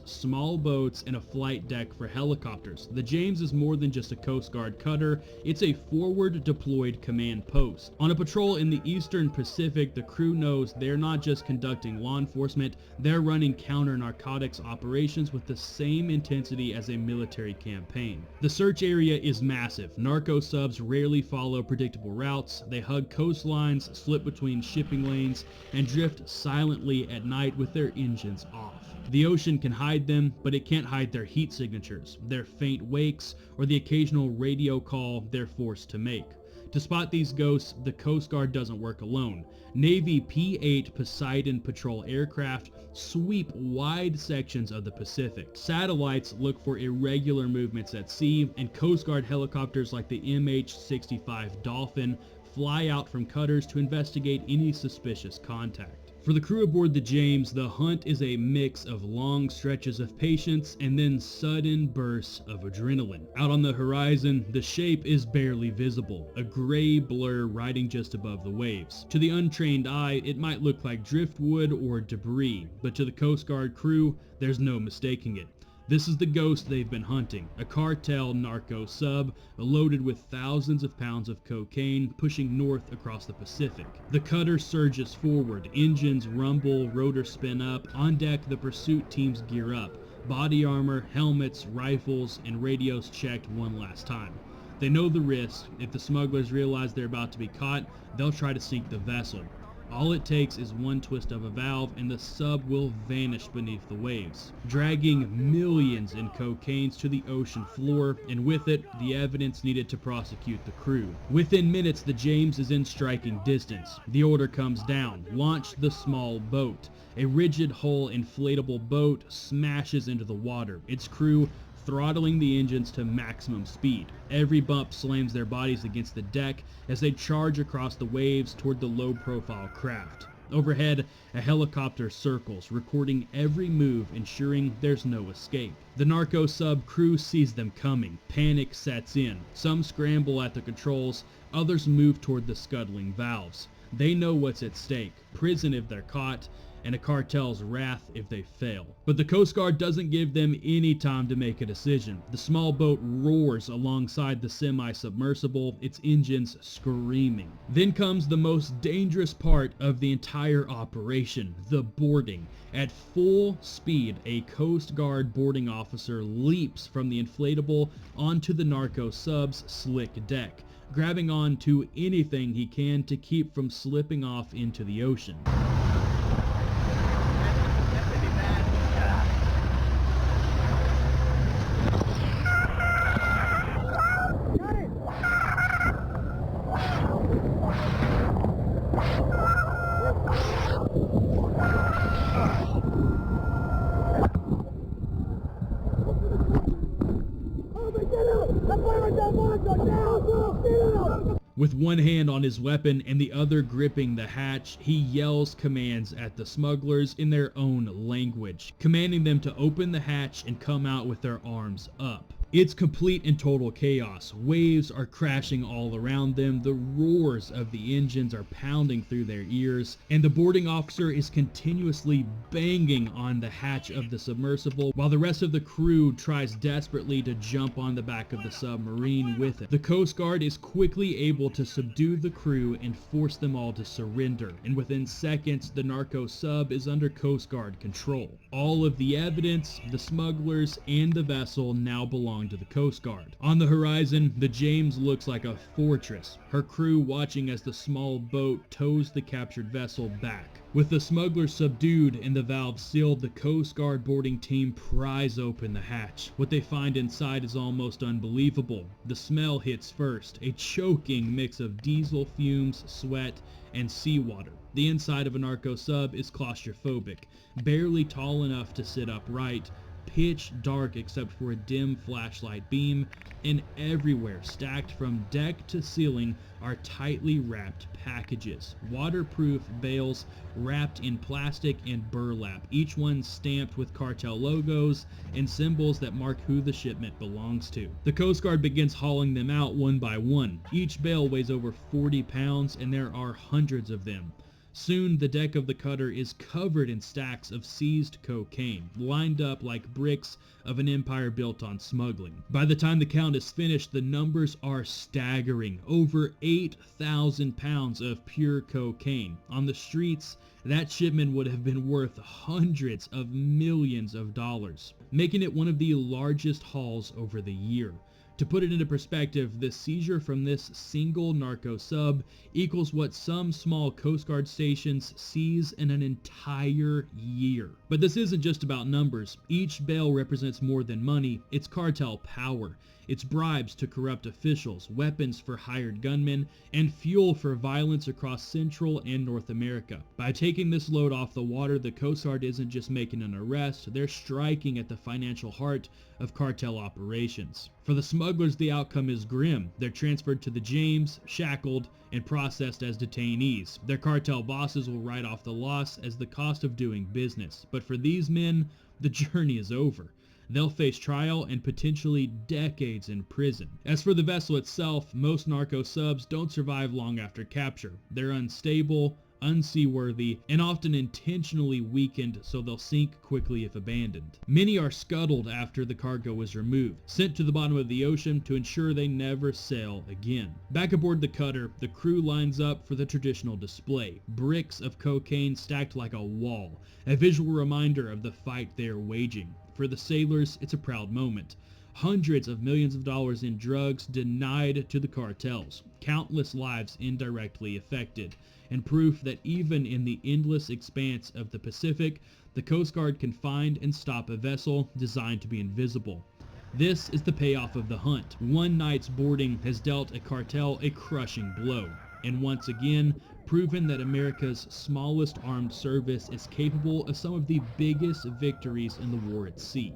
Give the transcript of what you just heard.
small boats, and a flight deck for helicopters. The James is more than just a Coast Guard cutter, it's a forward deployed command post. On a patrol in the Eastern Pacific, the crew knows they're not just conducting law enforcement, they're running counter-narcotics operations with the same intensity as a military campaign. The search area is massive. Narco subs rarely follow predictable routes, they hug coastlines, slip between shipping lanes, and drift silently at night with their engines off. The ocean can hide them, but it can't hide their heat signatures, their faint wakes, or the occasional radio call they're forced to make. To spot these ghosts, the Coast Guard doesn't work alone. Navy P-8 Poseidon patrol aircraft sweep wide sections of the Pacific. Satellites look for irregular movements at sea, and Coast Guard helicopters like the MH-65 Dolphin fly out from cutters to investigate any suspicious contact. For the crew aboard the James, the hunt is a mix of long stretches of patience and then sudden bursts of adrenaline. Out on the horizon, the shape is barely visible, a gray blur riding just above the waves. To the untrained eye, it might look like driftwood or debris, but to the Coast Guard crew, there's no mistaking it. This is the ghost they've been hunting, a cartel narco sub loaded with thousands of pounds of cocaine pushing north across the Pacific. The cutter surges forward, engines rumble, rotors spin up. On deck, the pursuit teams gear up. Body armor, helmets, rifles, and radios checked one last time. They know the risk. If the smugglers realize they're about to be caught, they'll try to sink the vessel. All it takes is one twist of a valve and the sub will vanish beneath the waves, dragging millions in cocaines to the ocean floor, and with it, the evidence needed to prosecute the crew. Within minutes, the James is in striking distance. The order comes down: launch the small boat. A rigid hull inflatable boat smashes into the water, its crew throttling the engines to maximum speed. Every bump slams their bodies against the deck as they charge across the waves toward the low-profile craft. Overhead, a helicopter circles, recording every move, ensuring there's no escape. The narco sub crew sees them coming. Panic sets in. Some scramble at the controls, others move toward the scuttling valves. They know what's at stake: prison if they're caught, and a cartel's wrath if they fail. But the Coast Guard doesn't give them any time to make a decision. The small boat roars alongside the semi-submersible, its engines screaming. Then comes the most dangerous part of the entire operation: the boarding. At full speed, a Coast Guard boarding officer leaps from the inflatable onto the narco sub's slick deck, grabbing on to anything he can to keep from slipping off into the ocean. With one hand on his weapon and the other gripping the hatch, he yells commands at the smugglers in their own language, commanding them to open the hatch and come out with their arms up. It's complete and total chaos. Waves are crashing all around them, the roars of the engines are pounding through their ears, and the boarding officer is continuously banging on the hatch of the submersible while the rest of the crew tries desperately to jump on the back of the submarine with it. The Coast Guard is quickly able to subdue the crew and force them all to surrender, and within seconds, the narco sub is under Coast Guard control. All of the evidence, the smugglers, and the vessel now belong to the Coast Guard. On the horizon, the James looks like a fortress, her crew watching as the small boat tows the captured vessel back. With the smugglers subdued and the valves sealed, the Coast Guard boarding team pries open the hatch. What they find inside is almost unbelievable. The smell hits first, a choking mix of diesel fumes, sweat, and seawater. The inside of a narco sub is claustrophobic, barely tall enough to sit upright, pitch dark except for a dim flashlight beam, and everywhere, stacked from deck to ceiling, are tightly wrapped packages. Waterproof bales wrapped in plastic and burlap, each one stamped with cartel logos and symbols that mark who the shipment belongs to. The Coast Guard begins hauling them out one by one. Each bale weighs over 40 pounds and there are hundreds of them. Soon, the deck of the cutter is covered in stacks of seized cocaine, lined up like bricks of an empire built on smuggling. By the time the count is finished, the numbers are staggering. Over 8,000 pounds of pure cocaine. On the streets, that shipment would have been worth hundreds of millions of dollars, making it one of the largest hauls over the year. To put it into perspective, the seizure from this single narco sub equals what some small Coast Guard stations seize in an entire year. But this isn't just about numbers. Each bale represents more than money. It's cartel power. It's bribes to corrupt officials, weapons for hired gunmen, and fuel for violence across Central and North America. By taking this load off the water, the Coast Guard isn't just making an arrest, they're striking at the financial heart of cartel operations. For the smugglers, the outcome is grim. They're transferred to the James, shackled, and processed as detainees. Their cartel bosses will write off the loss as the cost of doing business. But for these men, the journey is over. They'll face trial and potentially decades in prison. As for the vessel itself, most narco subs don't survive long after capture. They're unstable, unseaworthy, and often intentionally weakened so they'll sink quickly if abandoned. Many are scuttled after the cargo is removed, sent to the bottom of the ocean to ensure they never sail again. Back aboard the cutter, the crew lines up for the traditional display. Bricks of cocaine stacked like a wall, a visual reminder of the fight they are waging. For the sailors, it's a proud moment. Hundreds of millions of dollars in drugs denied to the cartels, countless lives indirectly affected, and proof that even in the endless expanse of the Pacific, the Coast Guard can find and stop a vessel designed to be invisible. This is the payoff of the hunt. One night's boarding has dealt a cartel a crushing blow, and once again, proven that America's smallest armed service is capable of some of the biggest victories in the war at sea.